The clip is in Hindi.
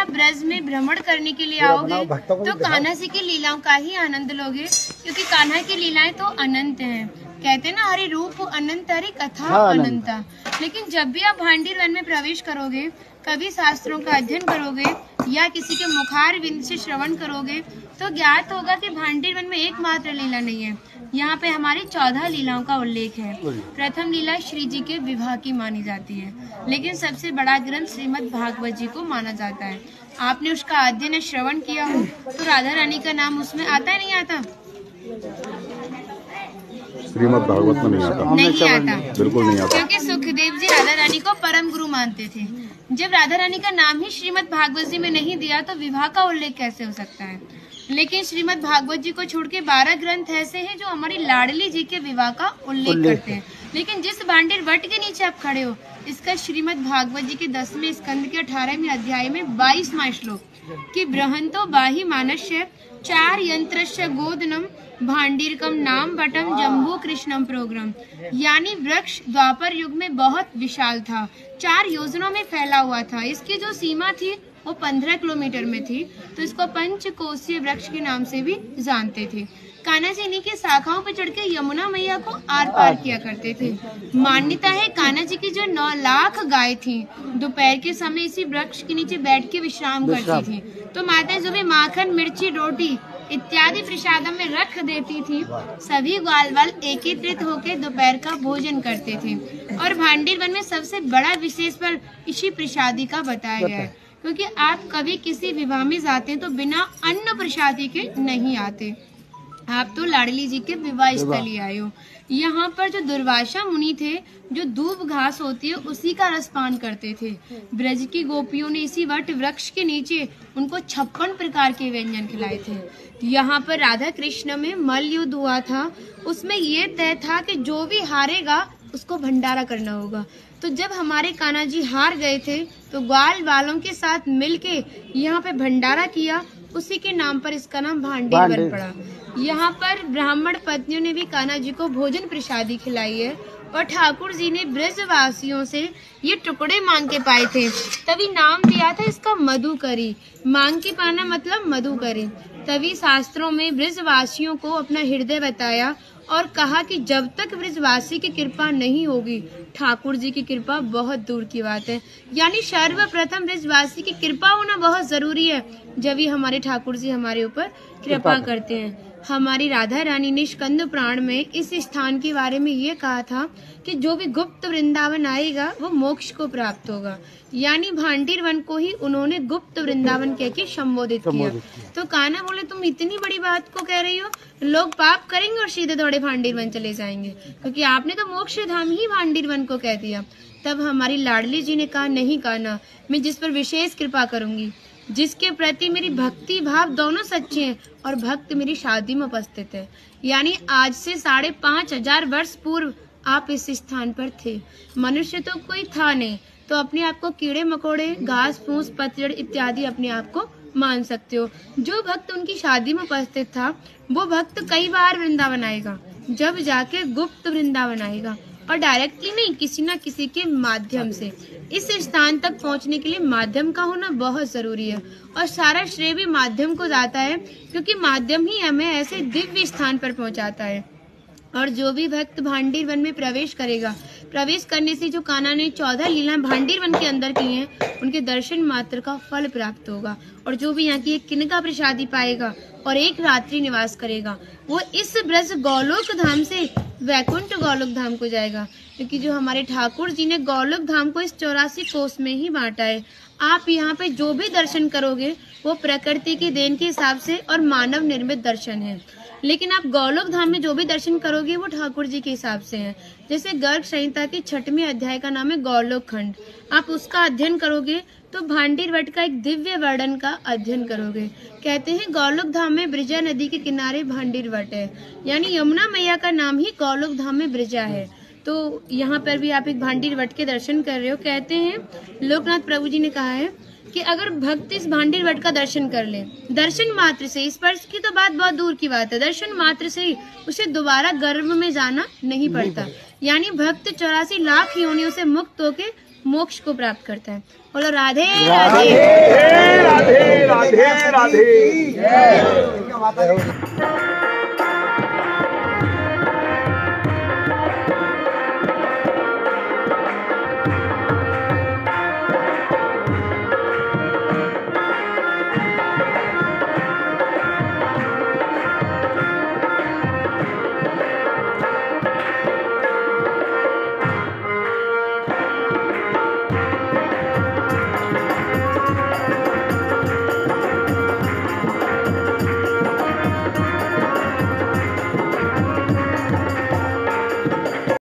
ब्रज में भ्रमण करने के लिए आओगे तो कान्हा जी की लीलाओं का ही आनंद लोगे, क्योंकि कान्हा की लीलाएं तो अनंत हैं। कहते हैं ना, हरि रूप अनंत हरि कथा अनंता। लेकिन जब भी आप भांडीर वन में प्रवेश करोगे, कभी शास्त्रों का अध्ययन करोगे या किसी के मुखार विंद से श्रवण करोगे तो ज्ञात होगा कि भांडीर वन में एकमात्र लीला नहीं है। यहाँ पे हमारी 14 लीलाओं का उल्लेख है। प्रथम लीला श्री जी के विवाह की मानी जाती है, लेकिन सबसे बड़ा ग्रंथ श्रीमद् भागवत जी को माना जाता है। आपने उसका अध्ययन श्रवण किया हो तो राधा रानी का नाम उसमें आता है, नहीं आता? श्रीमद् भागवत में नहीं आता, बिल्कुल नहीं आता, क्योंकि सुखदेव जी राधा रानी को परम गुरु मानते थे। जब राधा रानी का नाम ही श्रीमद् भागवत जी में नहीं दिया तो विवाह का उल्लेख कैसे हो सकता है? लेकिन श्रीमद् भागवत जी को छोड़ के 12 ग्रंथ ऐसे हैं जो हमारी लाडली जी के विवाह का उल्लेख करते हैं। लेकिन जिस भांडीर वट के नीचे आप खड़े हो, इसका श्रीमद् भागवत जी के 10वें स्कंद के 18वें अध्याय में 22वां श्लोक कि बृहंतो बाहि मानस्य 4 यंत्रस्य गोदनम भांडीरकम नाम बटम जम्बू कृष्णम प्रोग्राम, यानी वृक्ष द्वापर युग में बहुत विशाल था, 4 योजनों में फैला हुआ था। इसकी जो सीमा थी वो 15 किलोमीटर में थी, तो इसको पंचकोशीय वृक्ष के नाम से भी जानते थे। कान्हा जी इन्हीं की शाखाओं पर चढ़ के यमुना मैया को आर पार किया करते थे। मान्यता है कान्हा जी की जो 9 लाख गाय थी, दोपहर के समय इसी वृक्ष के नीचे बैठ के विश्राम करती थी। तो माता जो भी माखन, मिर्ची, रोटी इत्यादि प्रसादम में रख देती थी, सभी ग्वाल वाल एकत्रित होकर दोपहर का भोजन करते थे। और भांडीर वन में सबसे बड़ा विशेष फल इसी प्रसादी का बताया गया है, क्योंकि आप कभी किसी विवाह में जाते हैं तो बिना अन्न प्रसादी के नहीं आते। आप तो लाडली जी के विवाह स्थली आए हो। यहाँ पर जो दुर्वासा मुनि थे, जो दूब घास होती है उसी का रसपान करते थे। ब्रज की गोपियों ने इसी वट वृक्ष के नीचे उनको 56 प्रकार के व्यंजन खिलाए थे। यहाँ पर राधा कृष्ण में मल्ल युद्ध हुआ था, उसमें ये तय था कि जो भी हारेगा उसको भंडारा करना होगा। तो जब हमारे कान्हा जी हार गए थे तो ग्वाल वालों के साथ मिलके यहाँ पे भंडारा किया, उसी के नाम पर इसका नाम भांडीर वन पड़ा। यहाँ पर ब्राह्मण पत्नियों ने भी कान्हा जी को भोजन प्रसादी खिलाई है, और ठाकुर जी ने ब्रजवासियों से ये टुकड़े मांग के पाए थे, तभी नाम दिया था इसका मधुकरी। मांग के पाना मतलब मधुकरी। तभी शास्त्रों में ब्रजवासियों को अपना हृदय बताया और कहा कि जब तक ब्रजवासी की कृपा नहीं होगी, ठाकुर जी की कृपा बहुत दूर की बात है। यानी सर्वप्रथम ब्रजवासी की कृपा होना बहुत जरूरी है, जब ही हमारे ठाकुर जी हमारे ऊपर कृपा करते हैं। हमारी राधा रानी ने स्कंद पुराण में इस स्थान के बारे में ये कहा था कि जो भी गुप्त वृंदावन आएगा वो मोक्ष को प्राप्त होगा। यानी भांडीर वन को ही उन्होंने गुप्त वृंदावन कह के संबोधित किया। तो कान्हा बोले, तुम इतनी बड़ी बात को कह रही हो, लोग पाप करेंगे और सीधे दौड़े भांडीर वन चले जाएंगे, क्योंकि आपने तो मोक्ष धाम ही भांडीर वन को कह दिया। तब हमारी लाडली जी ने कहा, नहीं कान्हा, मैं जिस पर विशेष कृपा करूंगी, जिसके प्रति मेरी भक्ति भाव दोनों सच्चे हैं और भक्त मेरी शादी में उपस्थित है। यानी आज से 5,500 वर्ष पूर्व आप इस स्थान पर थे। मनुष्य तो कोई था नहीं, तो अपने आप को कीड़े मकोड़े, घास फूस, पतझड़ इत्यादि अपने आप को मान सकते हो। जो भक्त उनकी शादी में उपस्थित था, वो भक्त कई बार वृंदावन आएगा, जब जाके गुप्त वृंदावन आएगा, और डायरेक्टली नहीं, किसी न किसी के माध्यम से। इस स्थान तक पहुंचने के लिए माध्यम का होना बहुत जरूरी है, और सारा श्रेय भी माध्यम को जाता है, क्योंकि माध्यम ही हमें ऐसे दिव्य स्थान पर पहुंचाता है। और जो भी भक्त भांडीर वन में प्रवेश करेगा, प्रवेश करने से जो कान्हा ने 14 लीला भांडीर वन के अंदर की हैं, उनके दर्शन मात्र का फल प्राप्त होगा। और जो भी यहाँ की एक किनका प्रसादी पाएगा और एक रात्रि निवास करेगा, वो इस ब्रज गौलोक धाम से वैकुंठ गौलोक धाम को जाएगा, क्योंकि जो हमारे ठाकुर जी ने गौलोक धाम को इस 84 कोस में ही बांटा है। आप यहाँ पे जो भी दर्शन करोगे वो प्रकृति की देन के हिसाब से और मानव निर्मित दर्शन है। लेकिन आप गौलोक धाम में जो भी दर्शन करोगे वो ठाकुर जी के हिसाब से है। जैसे गर्ग संहिता के 6वें अध्याय का नाम है गौलोक खंड, आप उसका अध्ययन करोगे तो भांडीर वट का एक दिव्य वर्णन का अध्ययन करोगे। कहते हैं गौलोक धाम में ब्रिजा नदी के किनारे भांडीर वट है, यानी यमुना मैया का नाम ही गौलोक धाम में ब्रिजा है। तो यहाँ पर भी आप एक भांडीर वट के दर्शन कर रहे हो। कहते हैं लोकनाथ प्रभु जी ने कहा है कि अगर भक्त इस भांडीर वट का दर्शन कर ले, दर्शन मात्र से, स्पर्श की तो बात बहुत दूर की बात है, दर्शन मात्र से ही उसे दोबारा गर्भ में जाना नहीं पड़ता, यानी भक्त 84 लाख योनियों से मुक्त होके मोक्ष को प्राप्त करता है। बोलो राधे राधे राधे राधे राधे राधे।